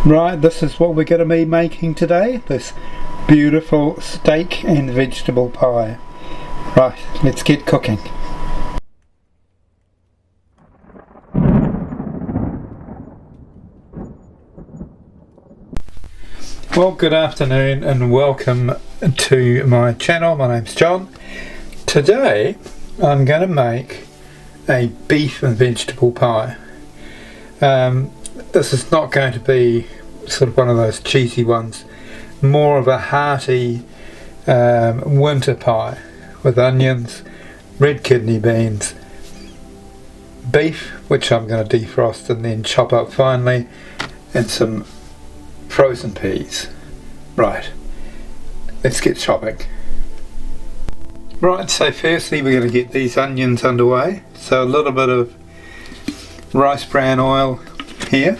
Right, this is what we're going to be making today, this beautiful steak and vegetable pie. Right, let's get cooking. Well, good afternoon and welcome to my channel. My name's John. Today I'm going to make a beef and vegetable pie. This is not going to be sort of one of those cheesy ones, more of a hearty winter pie with onions, red kidney beans, beef which I'm going to defrost and then chop up finely, and some frozen peas. Right, let's get chopping. Right, so firstly we're going to get these onions underway. So a little bit of rice bran oil here,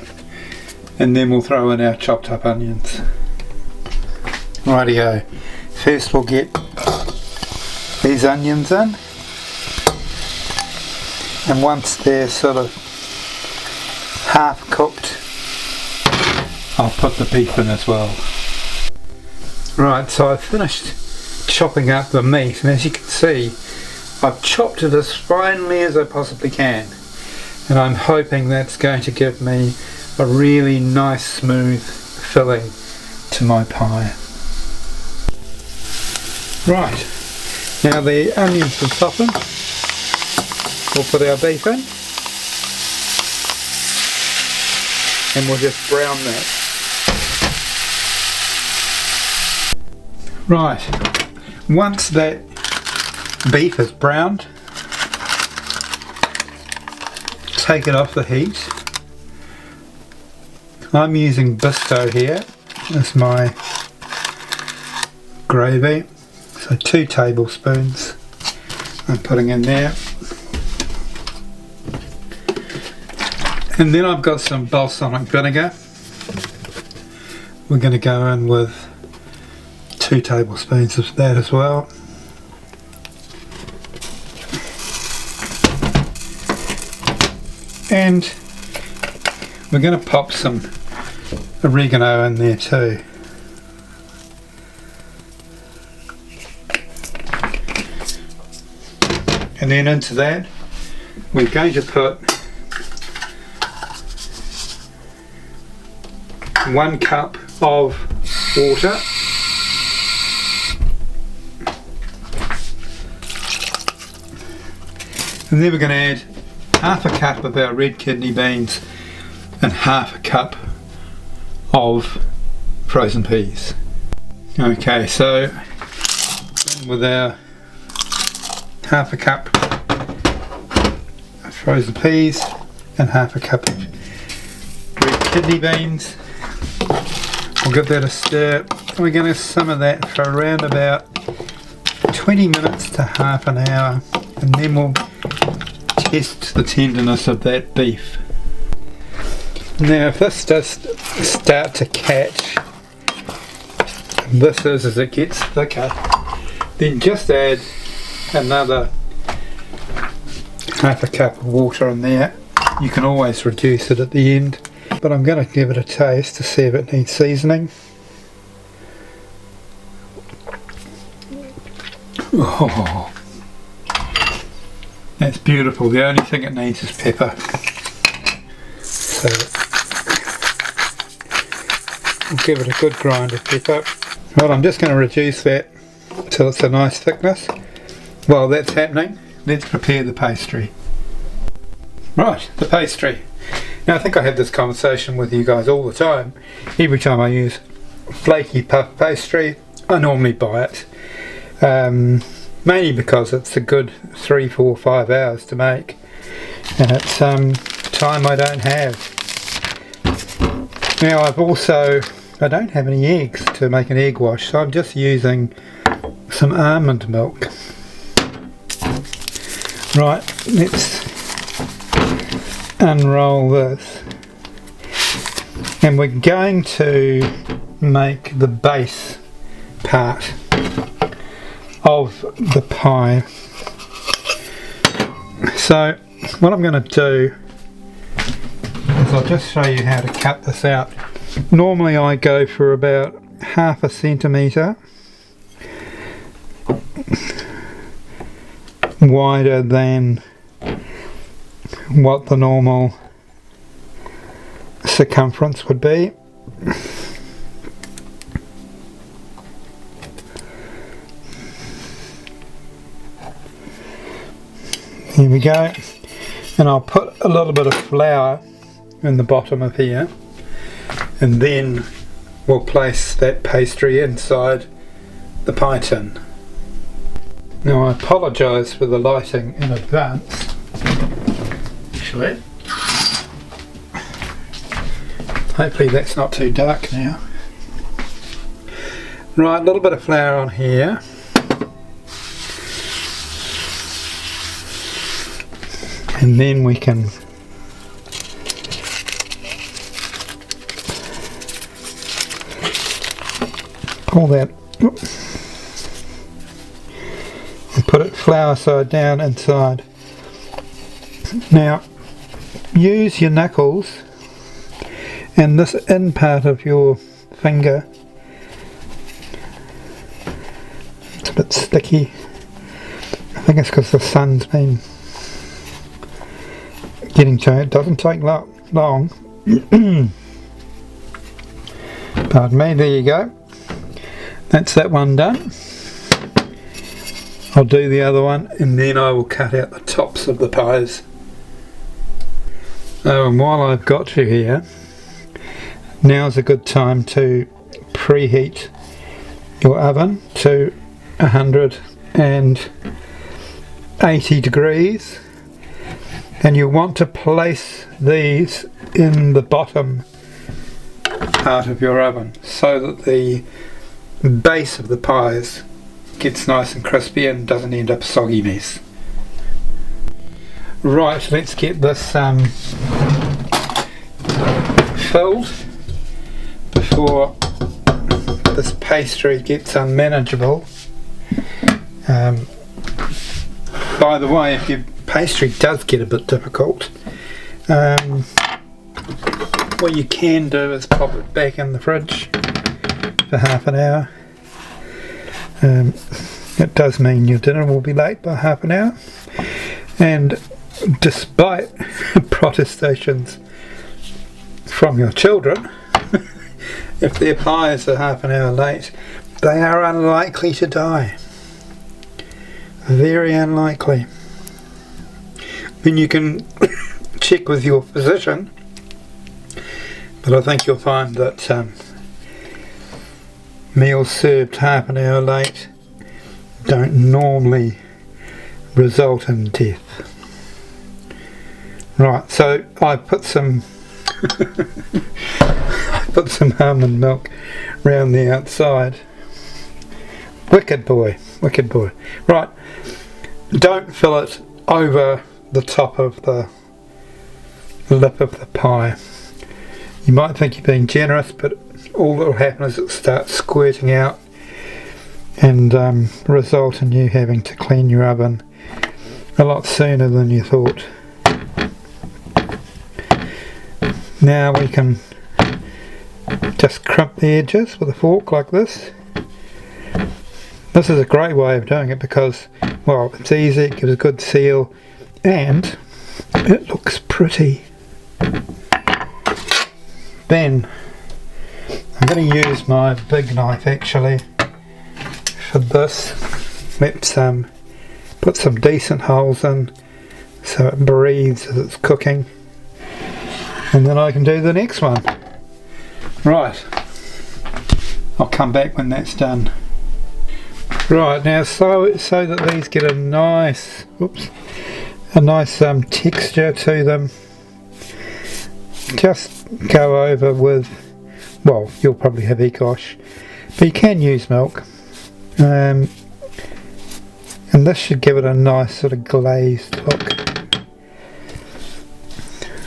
and then we'll throw in our chopped up onions. Rightio, first we'll get these onions in, and once they're sort of half cooked I'll put the beef in as well. Right, so I've finished chopping up the meat, and as you can see I've chopped it as finely as I possibly can, and I'm hoping that's going to give me a really nice smooth filling to my pie. Right, now the onions have softened, we'll put our beef in and we'll just brown that. Right, once that beef is browned, take it off the heat. I'm using bisto here as my gravy, so 2 tablespoons I'm putting in there, and then I've got some balsamic vinegar. We're going to go in with 2 tablespoons of that as well. And we're going to pop some oregano in there too. And then into that we're going to put 1 cup of water, and then we're going to add half a cup of our red kidney beans and half a cup of frozen peas. Okay, so with our half a cup of frozen peas and half a cup of red kidney beans, we'll give that a stir. We're going to simmer that for around about 20 minutes to half an hour, and then we'll test the tenderness of that beef. Now if this does start to catch, this is as it gets thicker, then just add another half a cup of water in there. You can always reduce it at the end, but I'm going to give it a taste to see if it needs seasoning. Oh, that's beautiful. The only thing it needs is pepper. So we'll give it a good grind of pepper. Well, I'm just going to reduce that till it's a nice thickness. While that's happening, let's prepare the pastry. Right, the pastry. Now I think I have this conversation with you guys all the time. Every time I use flaky puff pastry, I normally buy it. Mainly because it's a good 3, 4, 5 hours to make, and it's time I don't have. Now I don't have any eggs to make an egg wash, so I'm just using some almond milk. Right, let's unroll this, and we're going to make the base part of the pie. So what I'm going to do is I'll just show you how to cut this out. Normally I go for about half a centimetre wider than what the normal circumference would be. Here we go, and I'll put a little bit of flour in the bottom of here, and then we'll place that pastry inside the pie tin. Now I apologise for the lighting in advance. Actually, hopefully that's not too dark now. Right, a little bit of flour on here. And then we can pull that and put it flour side down inside. Now use your knuckles and this in part of your finger. It's a bit sticky. I think it's because the sun's been getting to it. It doesn't take long. Pardon me, there you go. That's that one done. I'll do the other one and then I will cut out the tops of the pies. Oh, and while I've got you here, now's a good time to preheat your oven to 180 degrees. And you want to place these in the bottom part of your oven so that the base of the pies gets nice and crispy and doesn't end up a soggy mess. Right, let's get this filled before this pastry gets unmanageable. By the way, if your pastry does get a bit difficult, what you can do is pop it back in the fridge for half an hour. It does mean your dinner will be late by half an hour, and despite protestations from your children, if their pies are half an hour late, they are unlikely to die. Very unlikely. Then you can check with your physician, but I think you'll find that meals served half an hour late don't normally result in death. Right, so I put some almond milk round the outside. Wicked boy, wicked boy. Right, don't fill it over the top of the lip of the pie. You might think you're being generous, but all that will happen is it starts squirting out and result in you having to clean your oven a lot sooner than you thought. Now we can just crimp the edges with a fork like this. This is a great way of doing it because, well, it's easy, it gives a good seal, and it looks pretty. Then I'm going to use my big knife actually for this. Let's put some decent holes in so it breathes as it's cooking, and then I can do the next one. Right, I'll come back when that's done. Right, now so that these get a nice texture to them, just go over with, well, you'll probably have e-gosh, but you can use milk, and this should give it a nice sort of glazed look.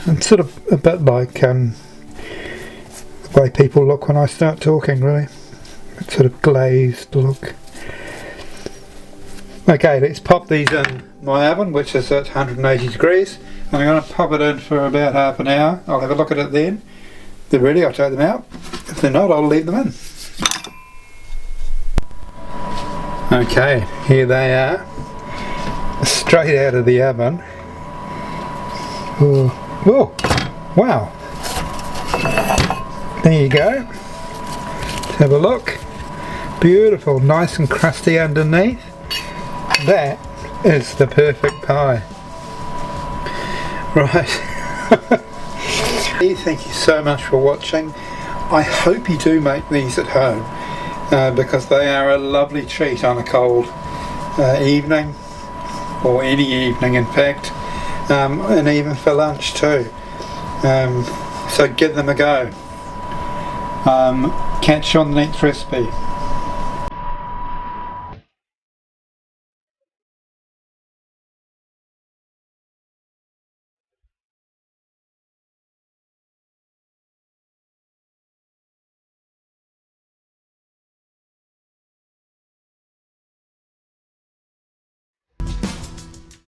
It's sort of a bit like the way people look when I start talking, really. That sort of glazed look. Okay, let's pop these in my oven, which is at 180 degrees. I'm going to pop it in for about half an hour. I'll have a look at it then, they're ready, I'll take them out. If they're not, I'll leave them in. Okay, here they are, straight out of the oven. Oh, wow. There you go. Let's have a look. Beautiful, nice and crusty underneath. That is the perfect pie. Right. Thank you so much for watching. I hope you do make these at home. Because they are a lovely treat on a cold evening, or any evening in fact, and even for lunch too. So give them a go. Catch you on the next recipe.